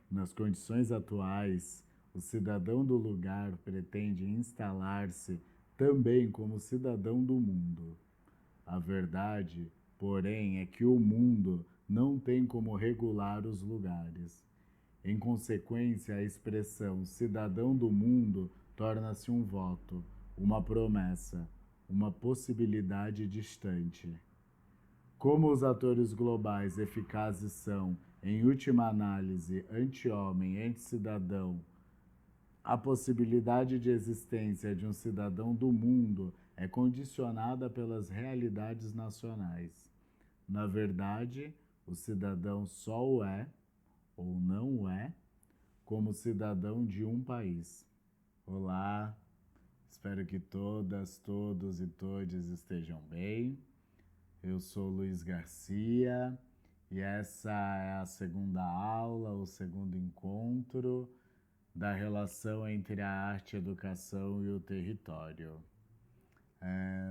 Nas condições atuais, o cidadão do lugar pretende instalar-se também como cidadão do mundo. A verdade, porém, é que o mundo não tem como regular os lugares. Em consequência, a expressão cidadão do mundo torna-se um voto, uma promessa, uma possibilidade distante. Como os atores globais eficazes são, em última análise, anti-homem, anti-cidadão, a possibilidade de existência de um cidadão do mundo é condicionada pelas realidades nacionais. Na verdade, o cidadão só o é, ou não o é, como cidadão de um país. Olá, espero que todas, todos e todes estejam bem. Eu sou Luiz Garcia e essa é a segunda aula, o segundo encontro da relação entre a arte, a educação e o território.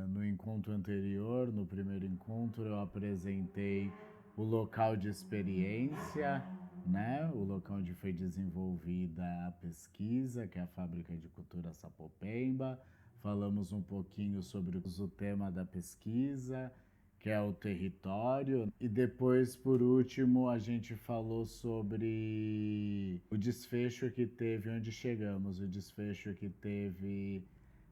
No encontro anterior, no primeiro encontro, eu apresentei o local de experiência, né? O local onde foi desenvolvida a pesquisa, que é a Fábrica de Cultura Sapopemba. Falamos um pouquinho sobre o tema da pesquisa, que é o território. E depois, por último, a gente falou sobre o desfecho que teve, onde chegamos, o desfecho que teve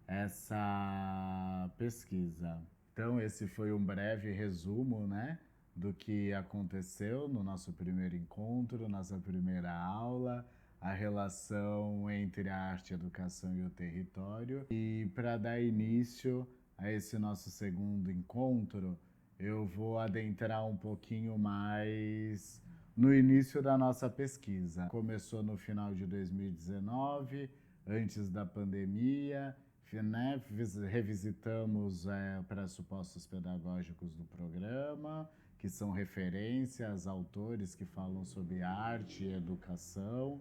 essa pesquisa. Então, esse foi um breve resumo, né, do que aconteceu no nosso primeiro encontro, nossa primeira aula, a relação entre a arte, a educação e o território. E para dar início a esse nosso segundo encontro, eu vou adentrar um pouquinho mais no início da nossa pesquisa. Começou no final de 2019, antes da pandemia, né? Revisitamos pressupostos pedagógicos do programa, que são referências, autores que falam sobre arte e educação,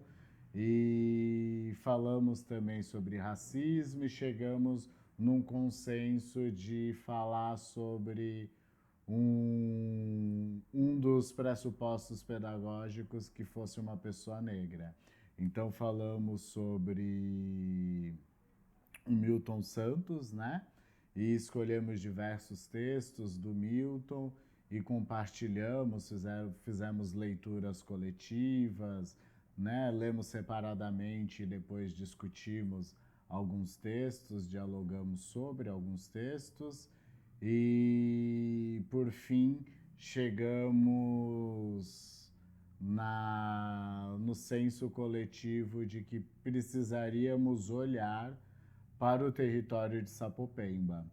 e falamos também sobre racismo e chegamos num consenso de falar sobre um dos pressupostos pedagógicos que fosse uma pessoa negra. Então falamos sobre o Milton Santos, né? E escolhemos diversos textos do Milton e compartilhamos, fizemos leituras coletivas, né? Lemos separadamente e depois discutimos alguns textos, dialogamos sobre alguns textos e, por fim, chegamos no senso coletivo de que precisaríamos olhar para o território de Sapopemba.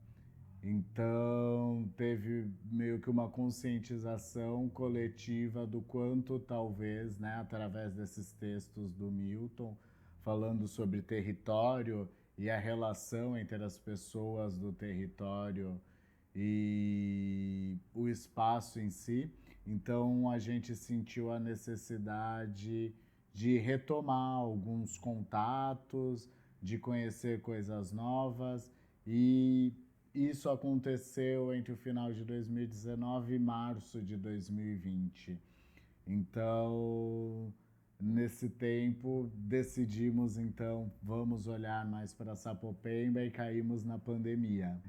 Então, teve meio que uma conscientização coletiva do quanto talvez, né, através desses textos do Milton, falando sobre território e a relação entre as pessoas do território e o espaço em si. Então, a gente sentiu a necessidade de retomar alguns contatos, de conhecer coisas novas, e isso aconteceu entre o final de 2019 e março de 2020. Então, nesse tempo, decidimos, então, vamos olhar mais para Sapopemba e caímos na pandemia.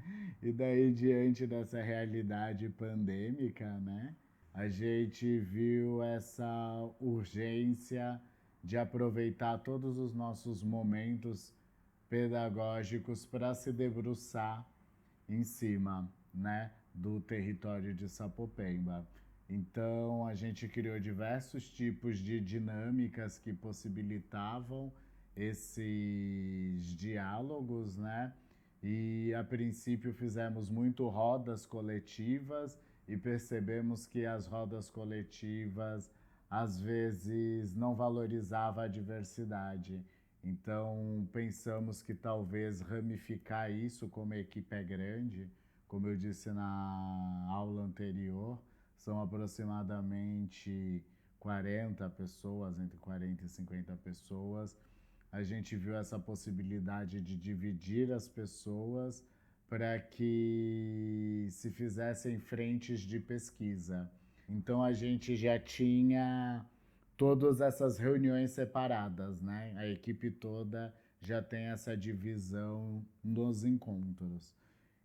E daí, diante dessa realidade pandêmica, né, a gente viu essa urgência de aproveitar todos os nossos momentos pedagógicos para se debruçar em cima, né, do território de Sapopemba. Então, a gente criou diversos tipos de dinâmicas que possibilitavam esses diálogos, né? E a princípio fizemos muito rodas coletivas e percebemos que as rodas coletivas às vezes não valorizavam a diversidade. Então, pensamos que talvez ramificar isso, como a equipe é grande, como eu disse na aula anterior, são aproximadamente 40 pessoas, entre 40 e 50 pessoas. A gente viu essa possibilidade de dividir as pessoas para que se fizessem frentes de pesquisa. Então, a gente já tinha todas essas reuniões separadas, né? A equipe toda já tem essa divisão nos encontros.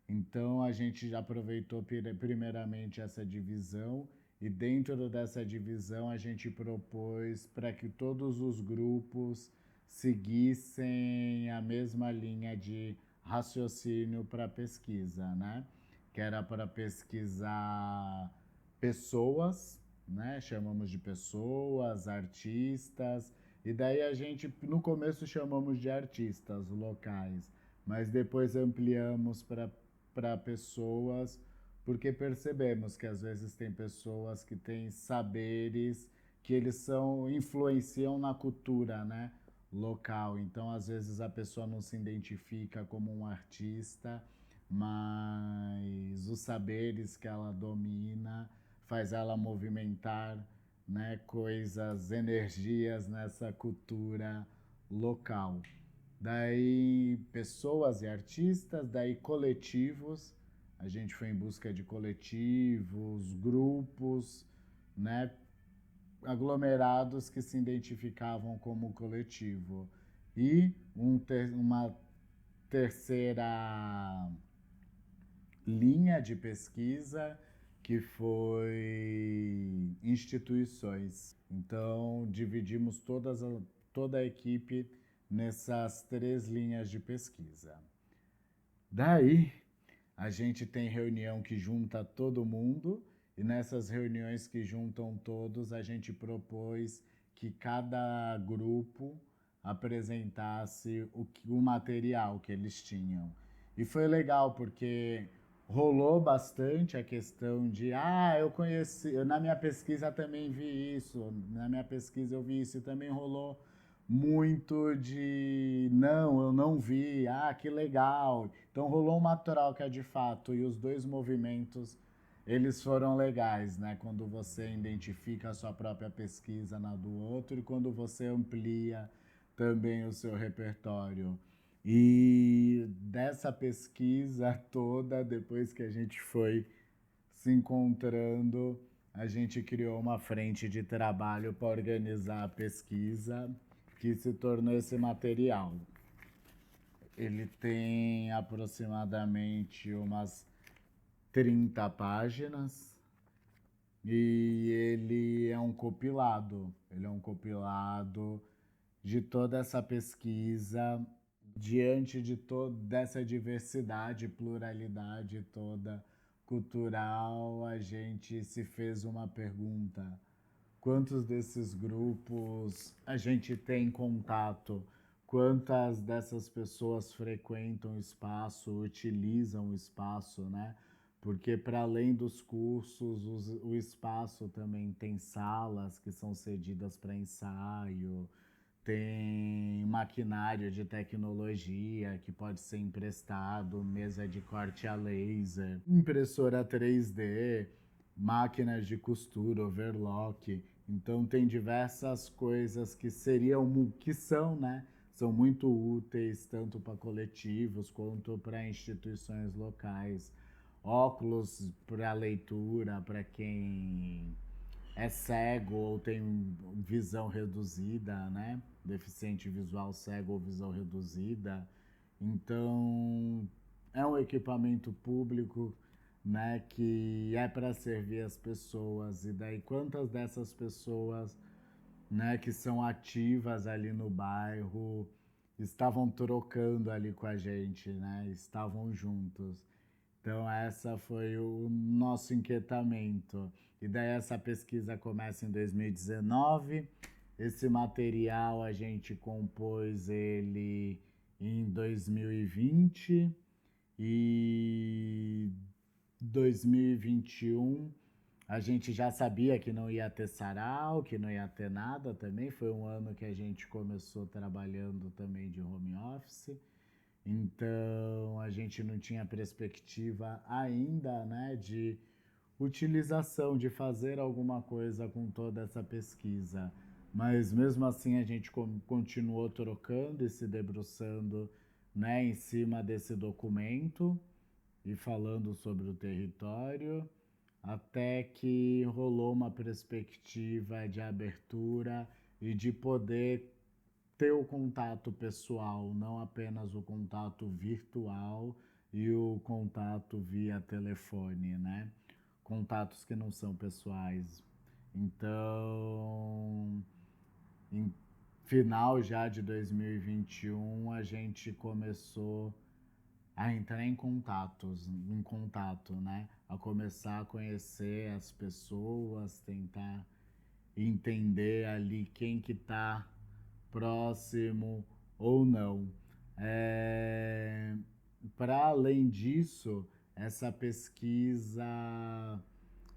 Então a gente já aproveitou primeiramente essa divisão e dentro dessa divisão a gente propôs para que todos os grupos seguissem a mesma linha de raciocínio para pesquisa, né? Que era para pesquisar pessoas, né? Chamamos de pessoas, artistas, e daí a gente no começo chamamos de artistas locais, mas depois ampliamos para pessoas, porque percebemos que às vezes tem pessoas que têm saberes que eles são influenciam na cultura, né, local. Então, às vezes a pessoa não se identifica como um artista, mas os saberes que ela domina faz ela movimentar, né, coisas, energias nessa cultura local. Daí pessoas e artistas, daí coletivos. A gente foi em busca de coletivos, grupos, né, aglomerados que se identificavam como coletivo. E uma terceira linha de pesquisa que foi instituições. Então, dividimos toda a equipe nessas 3 linhas de pesquisa. Daí, a gente tem reunião que junta todo mundo, e nessas reuniões que juntam todos, a gente propôs que cada grupo apresentasse o material que eles tinham. E foi legal porque rolou bastante a questão de eu conheci, na minha pesquisa também vi isso, na minha pesquisa eu vi isso, e também rolou muito de não, eu não vi, que legal. Então rolou uma troca de fato, e os dois movimentos eles foram legais, né? Quando você identifica a sua própria pesquisa na do outro e quando você amplia também o seu repertório. E dessa pesquisa toda, depois que a gente foi se encontrando, a gente criou uma frente de trabalho para organizar a pesquisa, que se tornou esse material. Ele tem aproximadamente umas 30 páginas e ele é um compilado. Ele é um compilado de toda essa pesquisa diante de toda essa diversidade, pluralidade toda cultural. A gente se fez uma pergunta: quantos desses grupos a gente tem contato? Quantas dessas pessoas frequentam o espaço, utilizam o espaço, né? Porque para além dos cursos, o espaço também tem salas que são cedidas para ensaio, tem maquinário de tecnologia que pode ser emprestado, mesa de corte a laser, impressora 3D, máquinas de costura, overlock. Então tem diversas coisas que que são, né? São muito úteis tanto para coletivos quanto para instituições locais. Óculos para leitura, para quem é cego ou tem visão reduzida, né? Deficiente visual cego ou visão reduzida. Então, é um equipamento público, né, que é para servir as pessoas. E daí quantas dessas pessoas, né, que são ativas ali no bairro estavam trocando ali com a gente, né? Estavam juntos. Então, essa foi o nosso inquietamento. E daí essa pesquisa começa em 2019. Esse material a gente compôs ele em 2020 e 2021 a gente já sabia que não ia ter sarau, que não ia ter nada também. Foi um ano que a gente começou trabalhando também de home office. Então a gente não tinha perspectiva ainda, né, de utilização, de fazer alguma coisa com toda essa pesquisa. Mas mesmo assim a gente continuou trocando e se debruçando, né, em cima desse documento e falando sobre o território, até que rolou uma perspectiva de abertura e de poder ter o contato pessoal, não apenas o contato virtual e o contato via telefone, né? Contatos que não são pessoais. Então, em final já de 2021, a gente começou a entrar em contato, né? A começar a conhecer as pessoas, tentar entender ali quem que tá próximo ou não. É... Para além disso, essa pesquisa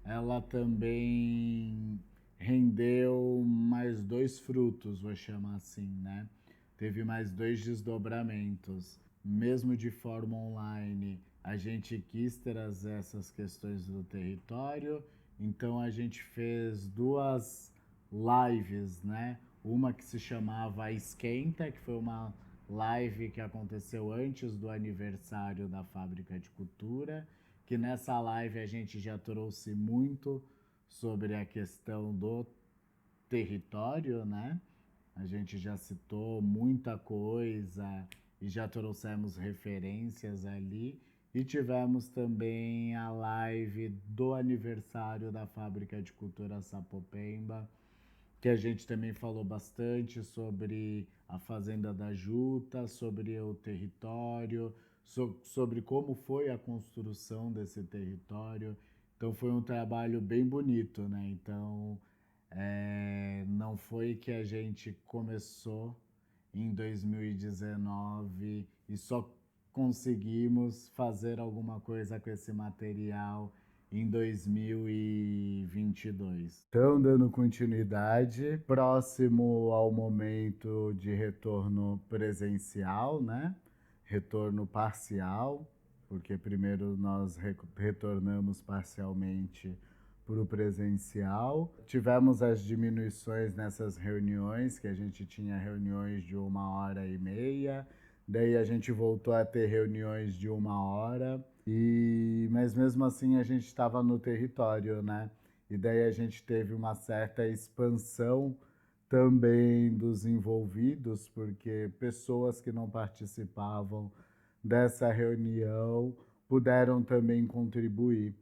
ela também rendeu mais dois frutos, vou chamar assim, né? Teve mais dois desdobramentos. Mesmo de forma online, a gente quis trazer essas questões do território, então a gente fez duas lives, né? Uma que se chamava Esquenta, que foi uma live que aconteceu antes do aniversário da Fábrica de Cultura, que nessa live a gente já trouxe muito sobre a questão do território, né? A gente já citou muita coisa e já trouxemos referências ali. E tivemos também a live do aniversário da Fábrica de Cultura Sapopemba, que a gente também falou bastante sobre a Fazenda da Juta, sobre o território, sobre como foi a construção desse território. Então foi um trabalho bem bonito, né? Então não foi que a gente começou em 2019 e só conseguimos fazer alguma coisa com esse material em 2022. Então, dando continuidade, próximo ao momento de retorno presencial, né? Retorno parcial, porque primeiro nós retornamos parcialmente para o presencial. Tivemos as diminuições nessas reuniões, que a gente tinha reuniões de 1 hora e meia, daí a gente voltou a ter reuniões de 1 hora, mas mesmo assim a gente estava no território, né? E daí a gente teve uma certa expansão também dos envolvidos, porque pessoas que não participavam dessa reunião puderam também contribuir.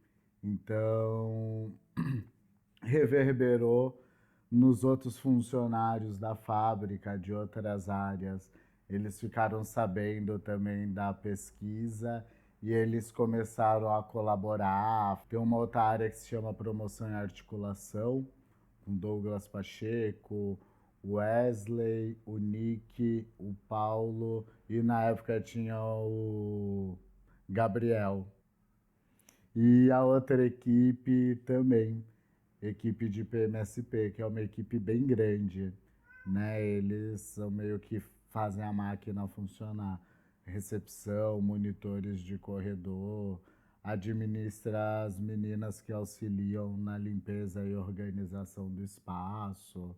Então, reverberou nos outros funcionários da fábrica de outras áreas. Eles ficaram sabendo também da pesquisa e eles começaram a colaborar. Tem uma outra área que se chama promoção e articulação, com Douglas Pacheco, o Wesley, o Nick, o Paulo e na época tinha o Gabriel. E a outra equipe também, equipe de PMSP, que é uma equipe bem grande, né? Eles são meio que fazem a máquina funcionar. Recepção, monitores de corredor, administra as meninas que auxiliam na limpeza e organização do espaço,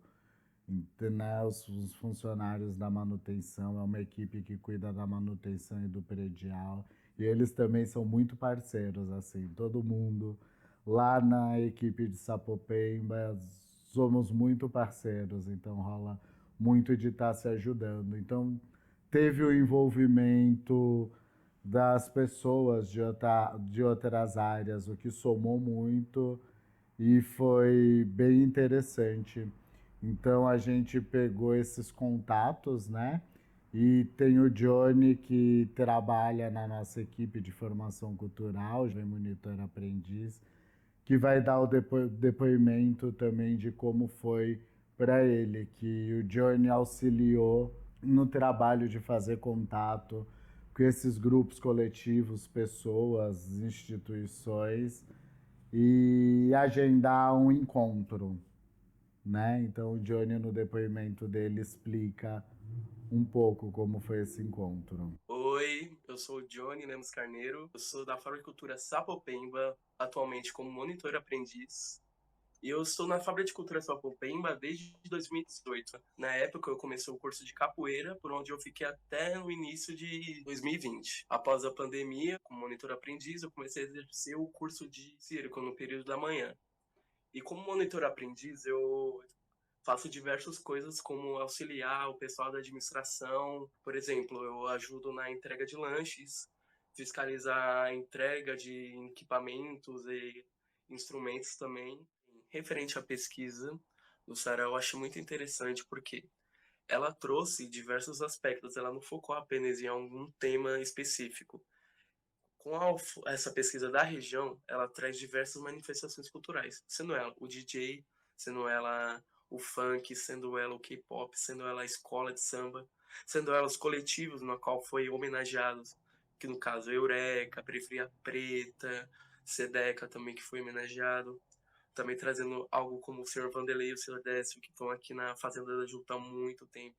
né? Os funcionários da manutenção, é uma equipe que cuida da manutenção e do predial. E eles também são muito parceiros, assim, todo mundo lá na equipe de Sapopemba somos muito parceiros, então rola muito de estar se ajudando. Então teve o envolvimento das pessoas de outras áreas, o que somou muito e foi bem interessante. Então a gente pegou esses contatos, né? E tem o Johnny que trabalha na nossa equipe de formação cultural, já é monitor aprendiz, que vai dar o depoimento também de como foi para ele, que o Johnny auxiliou no trabalho de fazer contato com esses grupos coletivos, pessoas, instituições e agendar um encontro, né? Então o Johnny no depoimento dele explica um pouco como foi esse encontro. Oi, eu sou o Johnny Lemos Carneiro, eu sou da Floricultura Sapopemba, atualmente como monitor aprendiz. E eu estou na Fábrica de Cultura Sapopemba desde 2018. Na época, eu comecei o curso de capoeira, por onde eu fiquei até o início de 2020. Após a pandemia, como monitor aprendiz, eu comecei a exercer o curso de circo no período da manhã. E como monitor aprendiz, eu faço diversas coisas como auxiliar o pessoal da administração. Por exemplo, eu ajudo na entrega de lanches, fiscalizar a entrega de equipamentos e instrumentos também. Referente à pesquisa do Sarah, eu acho muito interessante porque ela trouxe diversos aspectos, ela não focou apenas em algum tema específico. Com essa pesquisa da região, ela traz diversas manifestações culturais, sendo ela o DJ, sendo ela o funk, sendo ela o K-pop, sendo ela a escola de samba, sendo ela os coletivos no qual foi homenageados, que no caso Eureka, Periferia Preta, Sedeca também que foi homenageado, também trazendo algo como o Sr. Vanderlei e o Sr. Décio, que estão aqui na Fazenda da Juta há muito tempo.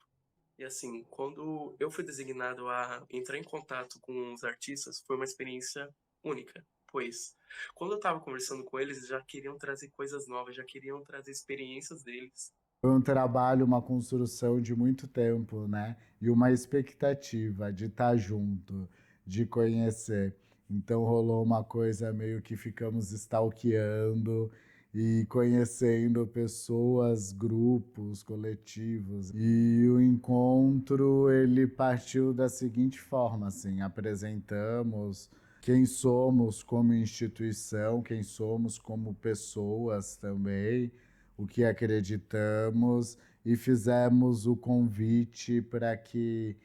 E assim, quando eu fui designado a entrar em contato com os artistas, foi uma experiência única, pois quando eu estava conversando com eles, já queriam trazer coisas novas, já queriam trazer experiências deles. Foi um trabalho, uma construção de muito tempo, né? E uma expectativa de estar junto, de conhecer. Então rolou uma coisa meio que ficamos stalkeando e conhecendo pessoas, grupos, coletivos. E o encontro, ele partiu da seguinte forma, assim, apresentamos quem somos como instituição, quem somos como pessoas também, o que acreditamos e fizemos o convite para que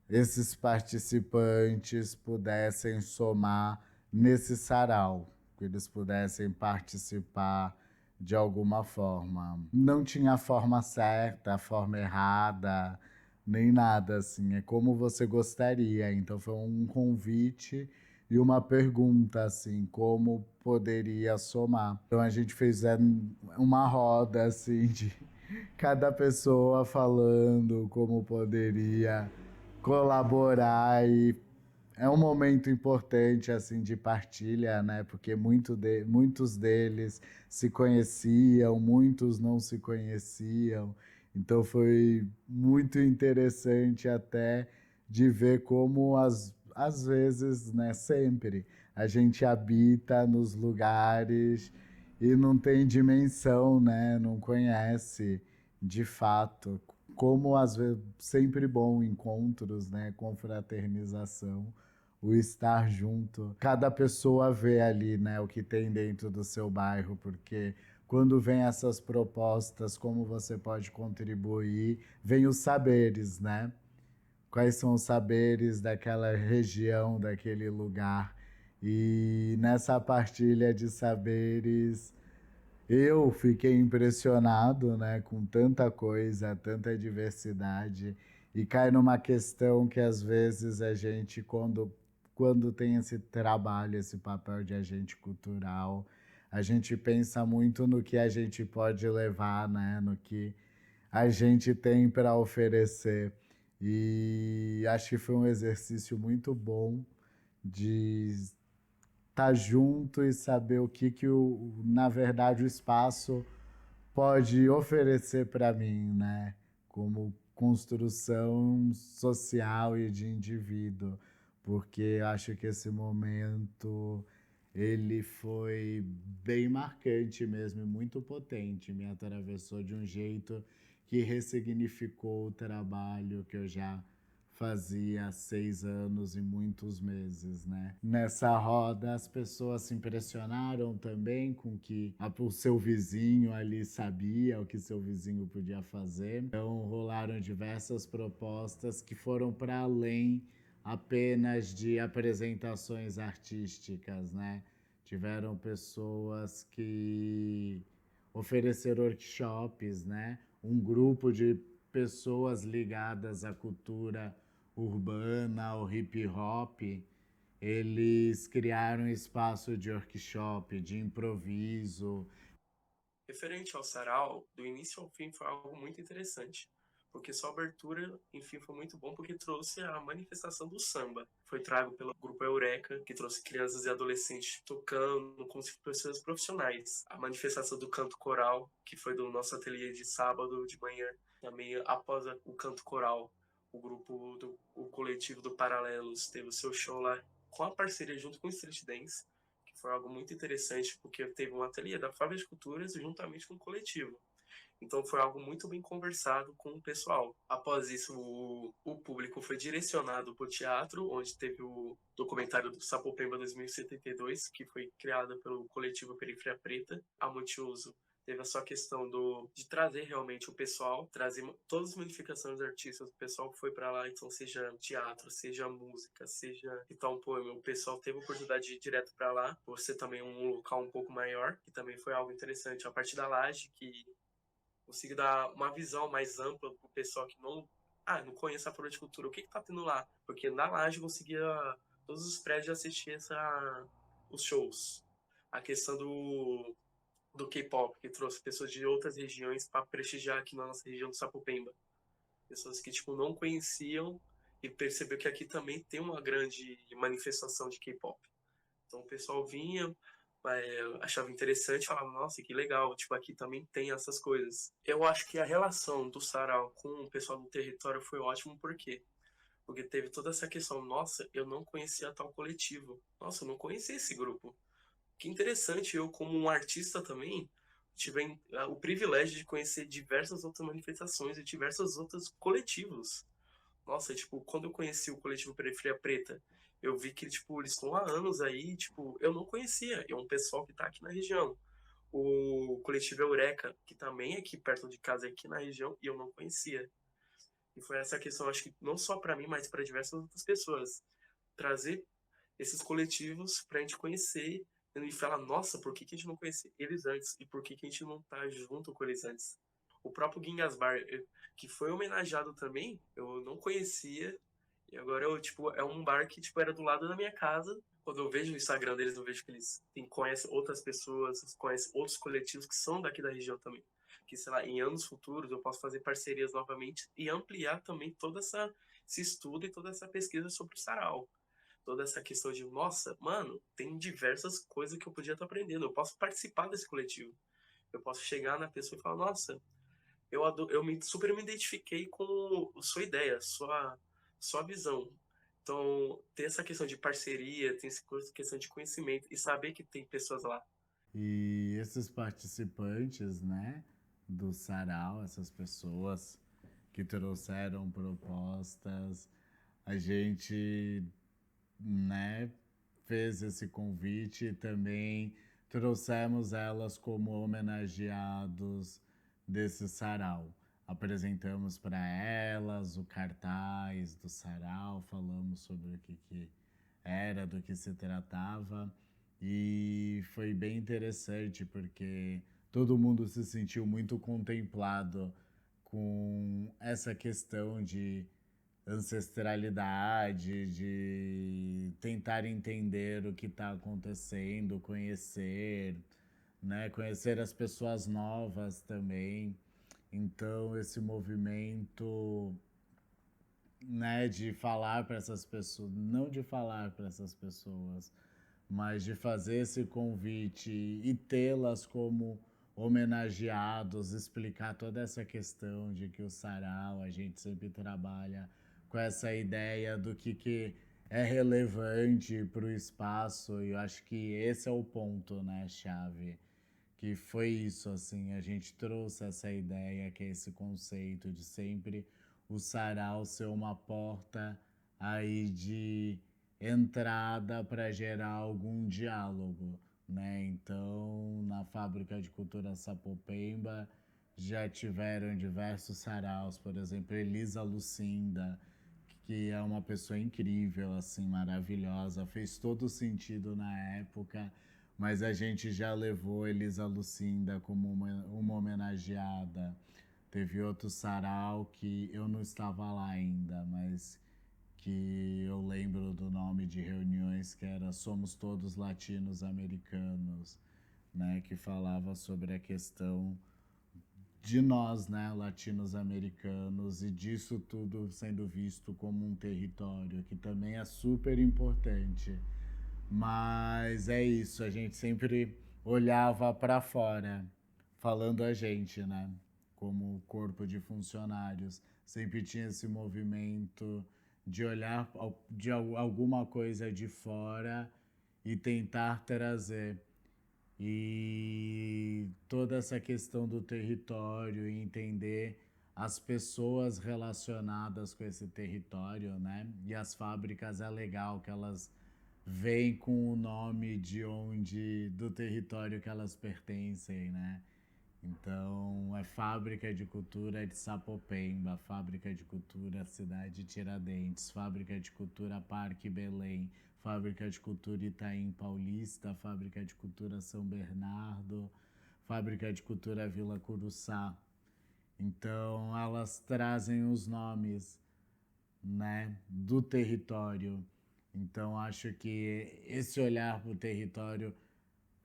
esses participantes pudessem somar nesse sarau, que eles pudessem participar de alguma forma. Não tinha a forma certa, a forma errada, nem nada assim. É como você gostaria. Então foi um convite e uma pergunta assim, como poderia somar. Então a gente fez uma roda assim de cada pessoa falando como poderia colaborar e é um momento importante assim de partilha, né? Porque muitos deles se conheciam, muitos não se conheciam. Então foi muito interessante até de ver como às vezes, né, sempre a gente habita nos lugares e não tem dimensão, né? Não conhece de fato como às vezes sempre bom encontros, né, confraternização, o estar junto. Cada pessoa vê ali, né, o que tem dentro do seu bairro, porque quando vem essas propostas, como você pode contribuir, vem os saberes, né? Quais são os saberes daquela região, daquele lugar. E nessa partilha de saberes, eu fiquei impressionado, né, com tanta coisa, tanta diversidade, e cai numa questão que às vezes a gente, quando tem esse trabalho, esse papel de agente cultural, a gente pensa muito no que a gente pode levar, né, no que a gente tem para oferecer. E acho que foi um exercício muito bom de estar junto e saber o que na verdade o espaço pode oferecer para mim, né? Como construção social e de indivíduo, porque acho que esse momento ele foi bem marcante mesmo, e muito potente, me atravessou de um jeito que ressignificou o trabalho que eu já fazia 6 anos e muitos meses, né? Nessa roda, as pessoas se impressionaram também com que o seu vizinho ali sabia o que seu vizinho podia fazer. Então, rolaram diversas propostas que foram para além apenas de apresentações artísticas, né? Tiveram pessoas que ofereceram workshops, né? Um grupo de pessoas ligadas à cultura urbana, ao hip hop, eles criaram um espaço de workshop, de improviso. Referente ao sarau, do início ao fim foi algo muito interessante, porque sua abertura, enfim, foi muito bom porque trouxe a manifestação do samba. Foi trago pelo grupo Eureka, que trouxe crianças e adolescentes tocando como se fossem pessoas profissionais. A manifestação do canto coral, que foi do nosso ateliê de sábado de manhã. Também, após o canto coral, o coletivo do Paralelos teve o seu show lá com a parceria junto com o Street Dance, que foi algo muito interessante, porque teve um ateliê da Fábrica de Culturas juntamente com o coletivo. Então foi algo muito bem conversado com o pessoal. Após isso, o público foi direcionado para o teatro, onde teve o documentário do Sapopemba 2072, que foi criado pelo coletivo Periferia Preta. A Multiuso teve a sua questão de trazer realmente o pessoal, trazer todas as modificações dos artistas, o pessoal foi para lá, então seja teatro, seja música, seja então um poema, o pessoal teve a oportunidade de ir direto para lá, por ser também um local um pouco maior, que também foi algo interessante. A partir da laje, que consigo dar uma visão mais ampla pro pessoal que não conhece a Flor de Cultura. O que tá tendo lá? Porque na laje eu conseguia todos os prédios assistir os shows. A questão do K-pop, que trouxe pessoas de outras regiões para prestigiar aqui na nossa região do Sapopemba. Pessoas que tipo não conheciam e percebeu que aqui também tem uma grande manifestação de K-pop. Então o pessoal vinha, achava interessante, falava, nossa, que legal, tipo, aqui também tem essas coisas. Eu acho que a relação do Sarau com o pessoal do território foi ótimo, por quê? Porque teve toda essa questão, nossa, eu não conhecia tal coletivo, nossa, eu não conhecia esse grupo. Que interessante, eu como um artista também, tive o privilégio de conhecer diversas outras manifestações e diversos outros coletivos. Nossa, tipo, quando eu conheci o coletivo Periferia Preta, eu vi que, tipo, eles estão há anos aí, tipo, eu não conhecia. É um pessoal que tá aqui na região. O coletivo Eureka, que também é aqui perto de casa, é aqui na região, e eu não conhecia. E foi essa questão, acho que não só para mim, mas para diversas outras pessoas. Trazer esses coletivos pra gente conhecer e falar, nossa, por que a gente não conhecia eles antes? E por que a gente não tá junto com eles antes? O próprio Gingas Bar, que foi homenageado também, eu não conhecia. E agora tipo, é um bar que tipo, era do lado da minha casa. Quando eu vejo o Instagram deles, eu vejo que eles conhecem outras pessoas, conhecem outros coletivos que são daqui da região também. Que, sei lá, em anos futuros eu posso fazer parcerias novamente e ampliar também esse estudo e toda essa pesquisa sobre o sarau. Toda essa questão de, nossa, mano, tem diversas coisas que eu podia estar aprendendo. Eu posso participar desse coletivo. Eu posso chegar na pessoa e falar, nossa, super me identifiquei com a sua ideia, sua visão. Então, ter essa questão de parceria, tem essa questão de conhecimento e saber que tem pessoas lá. E esses participantes, né, do sarau, essas pessoas que trouxeram propostas, a gente, né, fez esse convite e também trouxemos elas como homenageados desse sarau. Apresentamos para elas o cartaz do sarau, falamos sobre o que era, do que se tratava, e foi bem interessante porque todo mundo se sentiu muito contemplado com essa questão de ancestralidade, de tentar entender o que está acontecendo, conhecer, né? Conhecer as pessoas novas também. Então, esse movimento, né, de falar para essas pessoas, não de falar para essas pessoas, mas de fazer esse convite e tê-las como homenageados, explicar toda essa questão de que o sarau, a gente sempre trabalha com essa ideia do que é relevante para o espaço, e eu acho que esse é o ponto, né, chave, que foi isso, assim, a gente trouxe essa ideia, que é esse conceito de sempre o sarau ser uma porta aí de entrada para gerar algum diálogo, né? Então, na Fábrica de Cultura Sapopemba já tiveram diversos saraus, por exemplo, Elisa Lucinda, que é uma pessoa incrível, assim, maravilhosa, fez todo sentido na época, mas a gente já levou Elisa Lucinda como uma homenageada. Teve outro sarau que eu não estava lá ainda, mas que eu lembro do nome de reuniões, que era Somos Todos Latinos Americanos, né, que falava sobre a questão de nós, né, latinos-americanos, e disso tudo sendo visto como um território, que também é super importante. Mas é isso, a gente sempre olhava para fora, falando a gente, né, como corpo de funcionários. Sempre tinha esse movimento de olhar de alguma coisa de fora e tentar trazer. E toda essa questão do território e entender as pessoas relacionadas com esse território, né? E as fábricas é legal que elas vêm com o nome de onde, do território que elas pertencem, né? Então, é Fábrica de Cultura de Sapopemba, Fábrica de Cultura Cidade Tiradentes, Fábrica de Cultura Parque Belém, Fábrica de Cultura Itaim Paulista, Fábrica de Cultura São Bernardo, Fábrica de Cultura Vila Curuçá. Então, elas trazem os nomes, né, do território. Então, acho que esse olhar para o território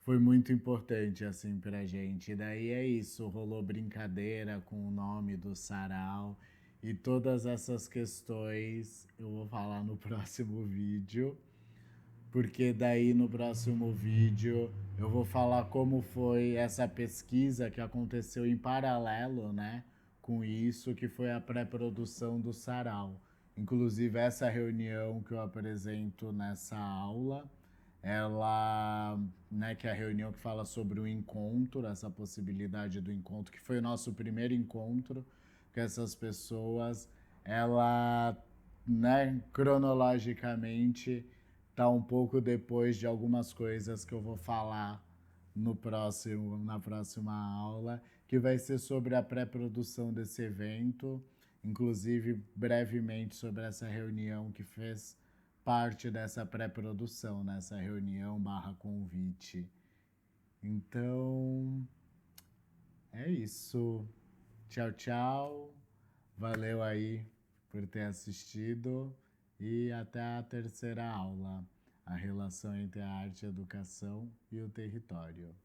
foi muito importante, assim, pra gente. E daí é isso, rolou brincadeira com o nome do sarau. E todas essas questões eu vou falar no próximo vídeo. Porque daí no próximo vídeo eu vou falar como foi essa pesquisa que aconteceu em paralelo, né? Com isso, que foi a pré-produção do sarau. Inclusive, essa reunião que eu apresento nessa aula, ela, né, que é a reunião que fala sobre o encontro, essa possibilidade do encontro, que foi o nosso primeiro encontro com essas pessoas, ela, né, cronologicamente tá um pouco depois de algumas coisas que eu vou falar na próxima aula, que vai ser sobre a pré-produção desse evento, inclusive brevemente sobre essa reunião que fez parte dessa pré-produção, nessa reunião barra convite. Então, é isso. Tchau, tchau. Valeu aí por ter assistido e até a terceira aula, a relação entre a arte, a educação e o território.